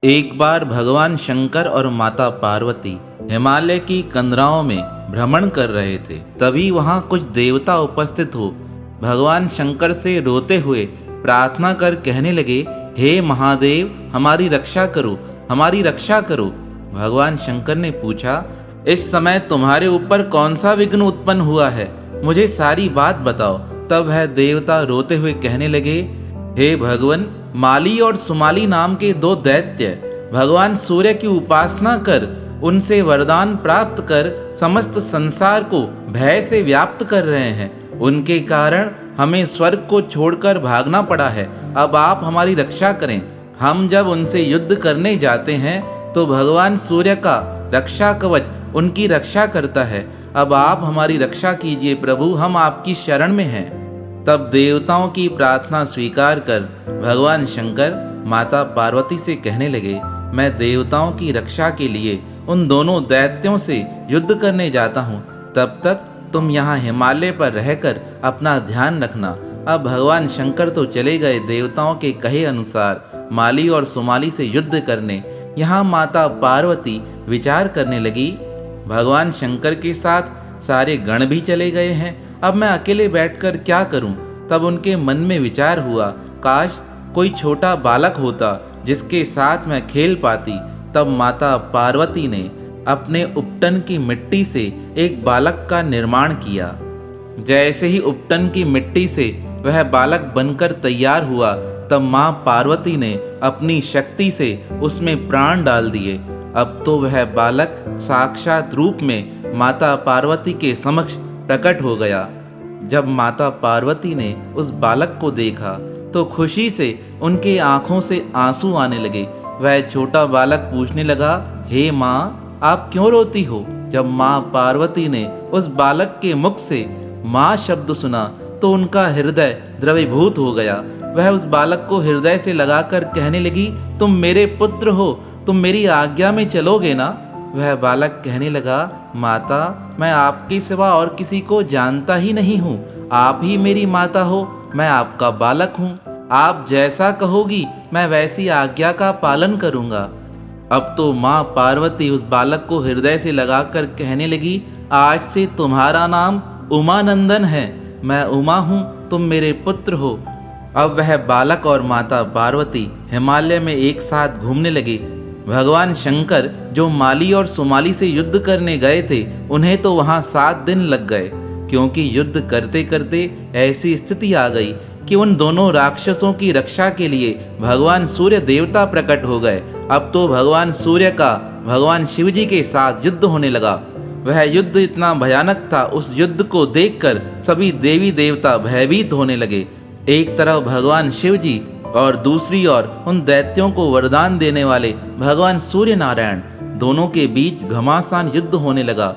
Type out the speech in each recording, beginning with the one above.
एक बार भगवान शंकर और माता पार्वती हिमालय की कंदराओं में भ्रमण कर रहे थे। तभी वहां कुछ देवता उपस्थित हो भगवान शंकर से रोते हुए प्रार्थना कर कहने लगे, हे महादेव, हमारी रक्षा करो, हमारी रक्षा करो। भगवान शंकर ने पूछा, इस समय तुम्हारे ऊपर कौन सा विघ्न उत्पन्न हुआ है, मुझे सारी बात बताओ। तब वह देवता रोते हुए कहने लगे, हे भगवान, माली और सुमाली नाम के दो दैत्य भगवान सूर्य की उपासना कर उनसे वरदान प्राप्त कर समस्त संसार को भय से व्याप्त कर रहे हैं। उनके कारण हमें स्वर्ग को छोड़कर भागना पड़ा है। अब आप हमारी रक्षा करें। हम जब उनसे युद्ध करने जाते हैं तो भगवान सूर्य का रक्षा कवच उनकी रक्षा करता है। अब आप हमारी रक्षा कीजिए प्रभु, हम आपकी शरण में हैं। तब देवताओं की प्रार्थना स्वीकार कर भगवान शंकर माता पार्वती से कहने लगे, मैं देवताओं की रक्षा के लिए उन दोनों दैत्यों से युद्ध करने जाता हूँ। तब तक तुम यहाँ हिमालय पर रहकर अपना ध्यान रखना। अब भगवान शंकर तो चले गए देवताओं के कहे अनुसार माली और सुमाली से युद्ध करने। यहाँ माता पार्वती विचार करने लगी, भगवान शंकर के साथ सारे गण भी चले गए हैं, अब मैं अकेले बैठकर क्या करूं। तब उनके मन में विचार हुआ, काश कोई छोटा बालक होता जिसके साथ मैं खेल पाती। तब माता पार्वती ने अपने उपटन की मिट्टी से एक बालक का निर्माण किया। जैसे ही उपटन की मिट्टी से वह बालक बनकर तैयार हुआ, तब माँ पार्वती ने अपनी शक्ति से उसमें प्राण डाल दिए। अब तो वह बालक साक्षात रूप में माता पार्वती के समक्ष प्रकट हो गया। जब माता पार्वती ने उस बालक को देखा तो खुशी से उनके आंखों से आंसू आने लगे। वह छोटा बालक पूछने लगा, हे माँ, आप क्यों रोती हो। जब माँ पार्वती ने उस बालक के मुख से माँ शब्द सुना तो उनका हृदय द्रवीभूत हो गया। वह उस बालक को हृदय से लगाकर कहने लगी, तुम मेरे पुत्र हो, तुम मेरी आज्ञा में चलोगे ना। वह बालक कहने लगा, माता, मैं आपके सिवा और किसी को जानता ही नहीं हूँ। आप ही मेरी माता हो, मैं आपका बालक हूँ। आप जैसा कहोगी मैं वैसी आज्ञा का पालन करूँगा। अब तो माँ पार्वती उस बालक को हृदय से लगाकर कहने लगी, आज से तुम्हारा नाम उमानंदन है। मैं उमा हूँ, तुम मेरे पुत्र हो। अब वह बालक और माता पार्वती हिमालय में एक साथ घूमने लगे। भगवान शंकर जो माली और सुमाली से युद्ध करने गए थे, उन्हें तो वहां 7 दिन लग गए, क्योंकि युद्ध करते करते ऐसी स्थिति आ गई कि उन दोनों राक्षसों की रक्षा के लिए भगवान सूर्य देवता प्रकट हो गए। अब तो भगवान सूर्य का भगवान शिव जी के साथ युद्ध होने लगा। वह युद्ध इतना भयानक था, उस युद्ध को देखकर सभी देवी देवता भयभीत होने लगे। एक तरफ भगवान शिव जी और दूसरी ओर उन दैत्यों को वरदान देने वाले भगवान सूर्य नारायण, दोनों के बीच घमासान युद्ध होने लगा।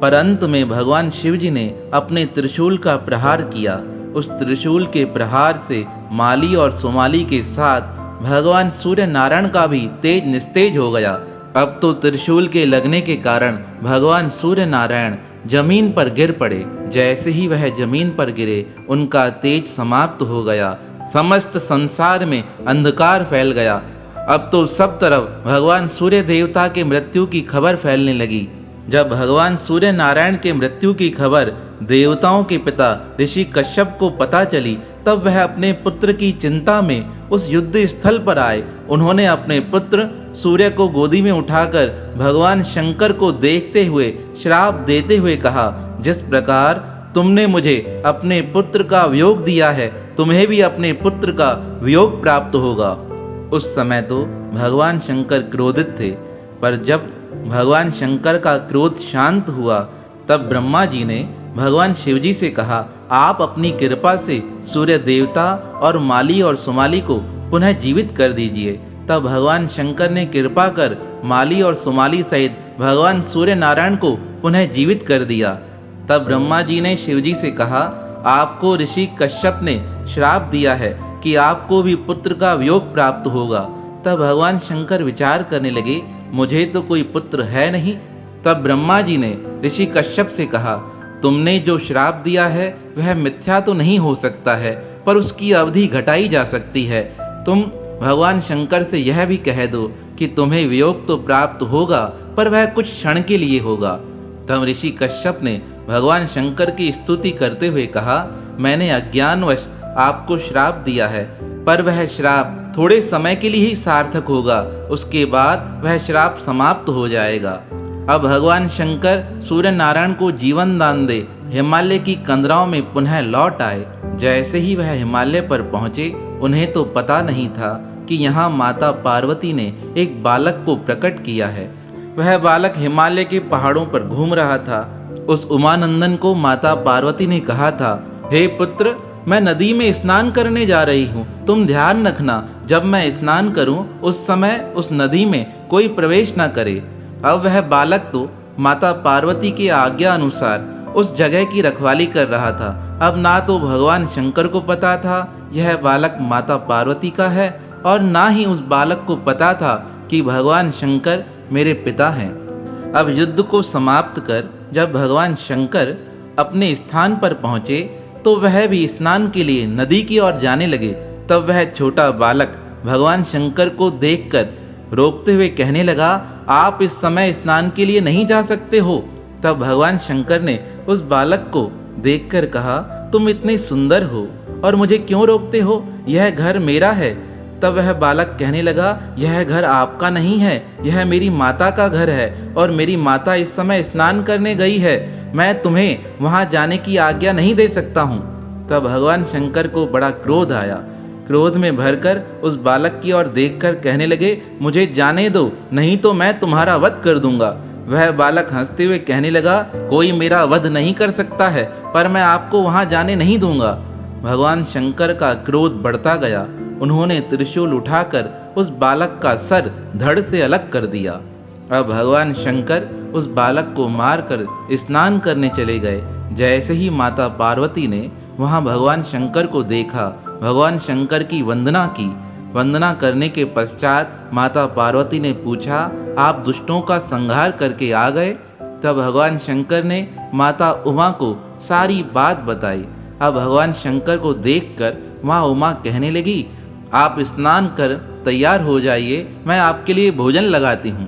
पर अंत में भगवान शिव जी ने अपने त्रिशूल का प्रहार किया। उस त्रिशूल के प्रहार से माली और सुमाली के साथ भगवान सूर्य नारायण का भी तेज निस्तेज हो गया। अब तो त्रिशूल के लगने के कारण भगवान सूर्य नारायण जमीन पर गिर पड़े। जैसे ही वह जमीन पर गिरे, उनका तेज समाप्त हो गया। समस्त संसार में अंधकार फैल गया। अब तो सब तरफ भगवान सूर्य देवता के मृत्यु की खबर फैलने लगी। जब भगवान सूर्य नारायण के मृत्यु की खबर देवताओं के पिता ऋषि कश्यप को पता चली, तब वह अपने पुत्र की चिंता में उस युद्ध स्थल पर आए। उन्होंने अपने पुत्र सूर्य को गोदी में उठाकर भगवान शंकर को देखते हुए श्राप देते हुए कहा, जिस प्रकार तुमने मुझे अपने पुत्र का वियोग दिया है, तुम्हें भी अपने पुत्र का वियोग प्राप्त होगा। उस समय तो भगवान शंकर क्रोधित थे, पर जब भगवान शंकर का क्रोध शांत हुआ, तब ब्रह्मा जी ने भगवान शिव जी से कहा, आप अपनी कृपा से सूर्य देवता और माली और सुमाली को पुनः जीवित कर दीजिए। तब भगवान शंकर ने कृपा कर माली और सुमाली सहित भगवान सूर्य नारायण को पुनः जीवित कर दिया। तब ब्रह्मा जी ने शिव जी से कहा, आपको ऋषि कश्यप ने श्राप दिया है कि आपको भी पुत्र का वियोग प्राप्त होगा। तब भगवान शंकर विचार करने लगे, मुझे तो कोई पुत्र है नहीं। तब ब्रह्मा जी ने ऋषि कश्यप से कहा, तुमने जो श्राप दिया है वह मिथ्या तो नहीं हो सकता है, पर उसकी अवधि घटाई जा सकती है। तुम भगवान शंकर से यह भी कह दो कि तुम्हें वियोग तो प्राप्त होगा, पर वह कुछ क्षण के लिए होगा। तब ऋषि कश्यप ने भगवान शंकर की स्तुति करते हुए कहा, मैंने अज्ञानवश आपको श्राप दिया है, पर वह श्राप थोड़े समय के लिए ही सार्थक होगा, उसके बाद वह श्राप समाप्त हो जाएगा। अब भगवान शंकर सूर्य नारायण को जीवन दान दे हिमालय की कंदराओं में पुनः लौट आए। जैसे ही वह हिमालय पर पहुंचे, उन्हें तो पता नहीं था कि यहाँ माता पार्वती ने एक बालक को प्रकट किया है। वह बालक हिमालय के पहाड़ों पर घूम रहा था। उस उमानंदन को माता पार्वती ने कहा था, हे पुत्र, मैं नदी में स्नान करने जा रही हूँ, तुम ध्यान रखना, जब मैं स्नान करूँ उस समय उस नदी में कोई प्रवेश न करे। अब वह बालक तो माता पार्वती की आज्ञा अनुसार उस जगह की रखवाली कर रहा था। अब ना तो भगवान शंकर को पता था यह बालक माता पार्वती का है, और ना ही उस बालक को पता था कि भगवान शंकर मेरे पिता हैं। अब युद्ध को समाप्त कर जब भगवान शंकर अपने स्थान पर पहुँचे, तो वह भी स्नान के लिए नदी की ओर जाने लगे। तब वह छोटा बालक भगवान शंकर को देखकर रोकते हुए कहने लगा, आप इस समय स्नान के लिए नहीं जा सकते हो। तब भगवान शंकर ने उस बालक को देखकर कहा, तुम इतने सुंदर हो और मुझे क्यों रोकते हो, यह घर मेरा है। तब वह बालक कहने लगा, यह घर आपका नहीं है, यह मेरी माता का घर है, और मेरी माता इस समय स्नान करने गई है, मैं तुम्हें वहां जाने की आज्ञा नहीं दे सकता हूँ। तब भगवान शंकर को बड़ा क्रोध आया। क्रोध में भरकर उस बालक की ओर देखकर कहने लगे, मुझे जाने दो, नहीं तो मैं तुम्हारा वध कर दूंगा। वह बालक हंसते हुए कहने लगा, कोई मेरा वध नहीं कर सकता है, पर मैं आपको वहां जाने नहीं दूंगा। भगवान शंकर का क्रोध बढ़ता गया। उन्होंने त्रिशूल उठाकर उस बालक का सर धड़ से अलग कर दिया। अब भगवान शंकर उस बालक को मारकर स्नान करने चले गए। जैसे ही माता पार्वती ने वहां भगवान शंकर को देखा, भगवान शंकर की वंदना की। वंदना करने के पश्चात माता पार्वती ने पूछा, आप दुष्टों का संहार करके आ गए? तब भगवान शंकर ने माता उमा को सारी बात बताई। अब भगवान शंकर को देखकर माँ उमा कहने लगी, आप स्नान कर तैयार हो जाइए, मैं आपके लिए भोजन लगाती हूँ।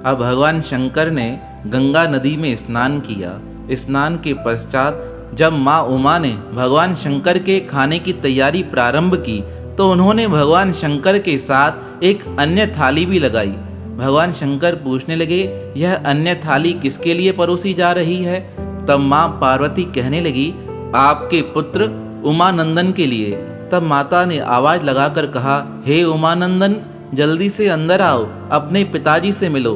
अब भगवान शंकर ने गंगा नदी में स्नान किया। स्नान के पश्चात जब माँ उमा ने भगवान शंकर के खाने की तैयारी प्रारंभ की, तो उन्होंने भगवान शंकर के साथ एक अन्य थाली भी लगाई। भगवान शंकर पूछने लगे, यह अन्य थाली किसके लिए परोसी जा रही है? तब माँ पार्वती कहने लगी, आपके पुत्र उमानंदन के लिए। तब माता ने आवाज लगाकर कहा, हे उमानंदन, जल्दी से अंदर आओ, अपने पिताजी से मिलो।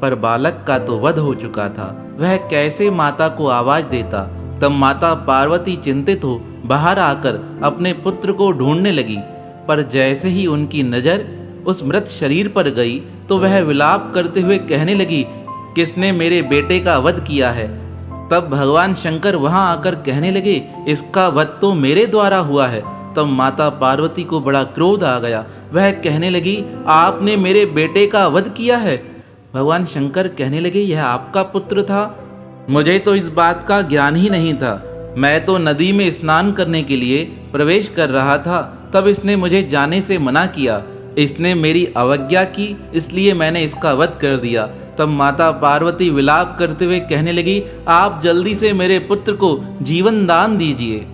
पर बालक का तो वध हो चुका था, वह कैसे माता को आवाज देता? तब माता पार्वती चिंतित हो बाहर आकर अपने पुत्र को ढूंढने लगी। पर जैसे ही उनकी नजर उस मृत शरीर पर गई, तो वह विलाप करते हुए कहने लगी, किसने मेरे बेटे का वध किया है? तब भगवान शंकर वहां आकर कहने लगे, इसका वध तो मेरे द्वारा हुआ है। तब माता पार्वती को बड़ा क्रोध आ गया। वह कहने लगी, आपने मेरे बेटे का वध किया है। भगवान शंकर कहने लगे, यह आपका पुत्र था? मुझे तो इस बात का ज्ञान ही नहीं था। मैं तो नदी में स्नान करने के लिए प्रवेश कर रहा था, तब इसने मुझे जाने से मना किया। इसने मेरी अवज्ञा की, इसलिए मैंने इसका वध कर दिया। तब माता पार्वती विलाप करते हुए कहने लगी, आप जल्दी से मेरे पुत्र को जीवन दान दीजिए।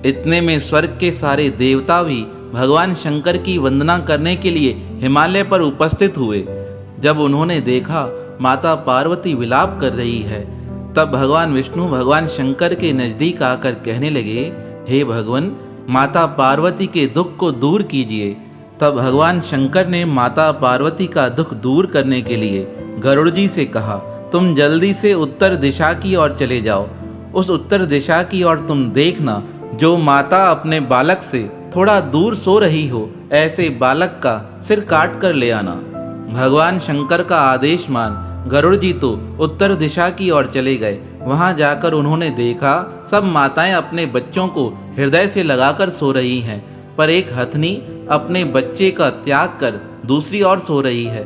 इतने में स्वर्ग के सारे देवता भी भगवान शंकर की वंदना करने के लिए हिमालय पर उपस्थित हुए। जब उन्होंने देखा माता पार्वती विलाप कर रही है, तब भगवान विष्णु भगवान शंकर के नजदीक आकर कहने लगे, हे भगवान, माता पार्वती के दुख को दूर कीजिए। तब भगवान शंकर ने माता पार्वती का दुख दूर करने के लिए गरुड़ जी से कहा, तुम जल्दी से उत्तर दिशा की ओर चले जाओ। उस उत्तर दिशा की ओर तुम देखना, जो माता अपने बालक से थोड़ा दूर सो रही हो, ऐसे बालक का सिर काट कर ले आना। भगवान शंकर का आदेश मान गरुड़ जी तो उत्तर दिशा की ओर चले गए। वहां जाकर उन्होंने देखा सब माताएं अपने बच्चों को हृदय से लगाकर सो रही हैं, पर एक हथनी अपने बच्चे का त्याग कर दूसरी ओर सो रही है।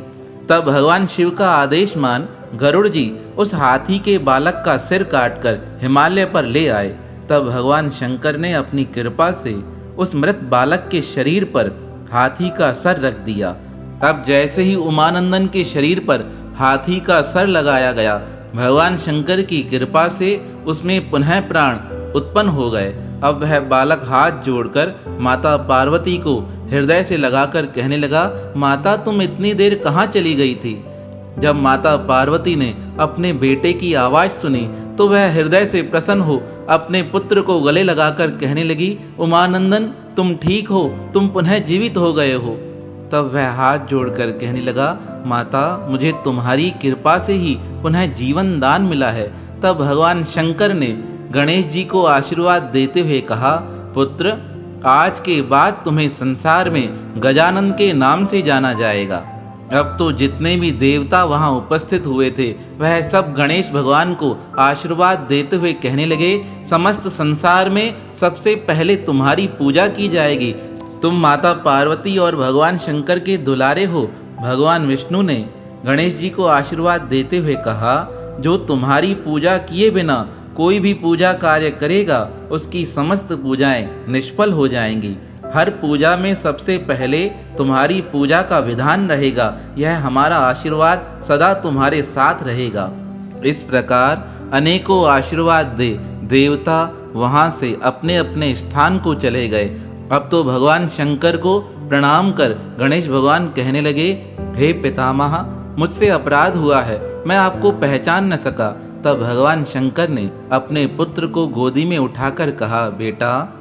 तब भगवान शिव का आदेश मान गरुड़ जी उस हाथी के बालक का सिर काटकर हिमालय पर ले आए। तब भगवान शंकर ने अपनी कृपा से उस मृत बालक के शरीर पर हाथी का सर रख दिया। अब जैसे ही उमानंदन के शरीर पर हाथी का सर लगाया गया, भगवान शंकर की कृपा से उसमें पुनः प्राण उत्पन्न हो गए। अब वह बालक हाथ जोड़कर माता पार्वती को हृदय से लगाकर कहने लगा, माता तुम इतनी देर कहाँ चली गई थी? जब माता पार्वती ने अपने बेटे की आवाज़ सुनी तो वह हृदय से प्रसन्न हो अपने पुत्र को गले लगाकर कहने लगी, उमानंदन तुम ठीक हो, तुम पुनः जीवित हो गए हो। तब वह हाथ जोड़कर कहने लगा, माता मुझे तुम्हारी कृपा से ही पुनः जीवन दान मिला है। तब भगवान शंकर ने गणेश जी को आशीर्वाद देते हुए कहा, पुत्र आज के बाद तुम्हें संसार में गजानन के नाम से जाना जाएगा। अब तो जितने भी देवता वहां उपस्थित हुए थे वह सब गणेश भगवान को आशीर्वाद देते हुए कहने लगे, समस्त संसार में सबसे पहले तुम्हारी पूजा की जाएगी। तुम माता पार्वती और भगवान शंकर के दुलारे हो। भगवान विष्णु ने गणेश जी को आशीर्वाद देते हुए कहा, जो तुम्हारी पूजा किए बिना कोई भी पूजा कार्य करेगा उसकी समस्त पूजाएं निष्फल हो जाएंगी। हर पूजा में सबसे पहले तुम्हारी पूजा का विधान रहेगा। यह हमारा आशीर्वाद सदा तुम्हारे साथ रहेगा। इस प्रकार अनेकों आशीर्वाद दे देवता वहां से अपने अपने स्थान को चले गए। अब तो भगवान शंकर को प्रणाम कर गणेश भगवान कहने लगे, हे पितामह मुझसे अपराध हुआ है, मैं आपको पहचान न सका। तब भगवान शंकर ने अपने पुत्र को गोदी में उठाकर कहा, बेटा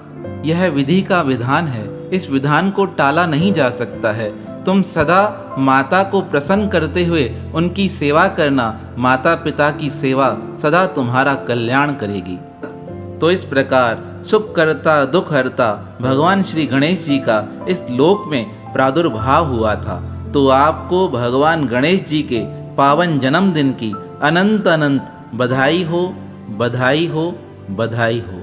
यह विधि का विधान है, इस विधान को टाला नहीं जा सकता है। तुम सदा माता को प्रसन्न करते हुए उनकी सेवा करना। माता पिता की सेवा सदा तुम्हारा कल्याण करेगी। तो इस प्रकार सुख करता दुख हरता भगवान श्री गणेश जी का इस लोक में प्रादुर्भाव हुआ था। तो आपको भगवान गणेश जी के पावन जन्मदिन की अनंत अनंत बधाई हो, बधाई हो, बधाई हो।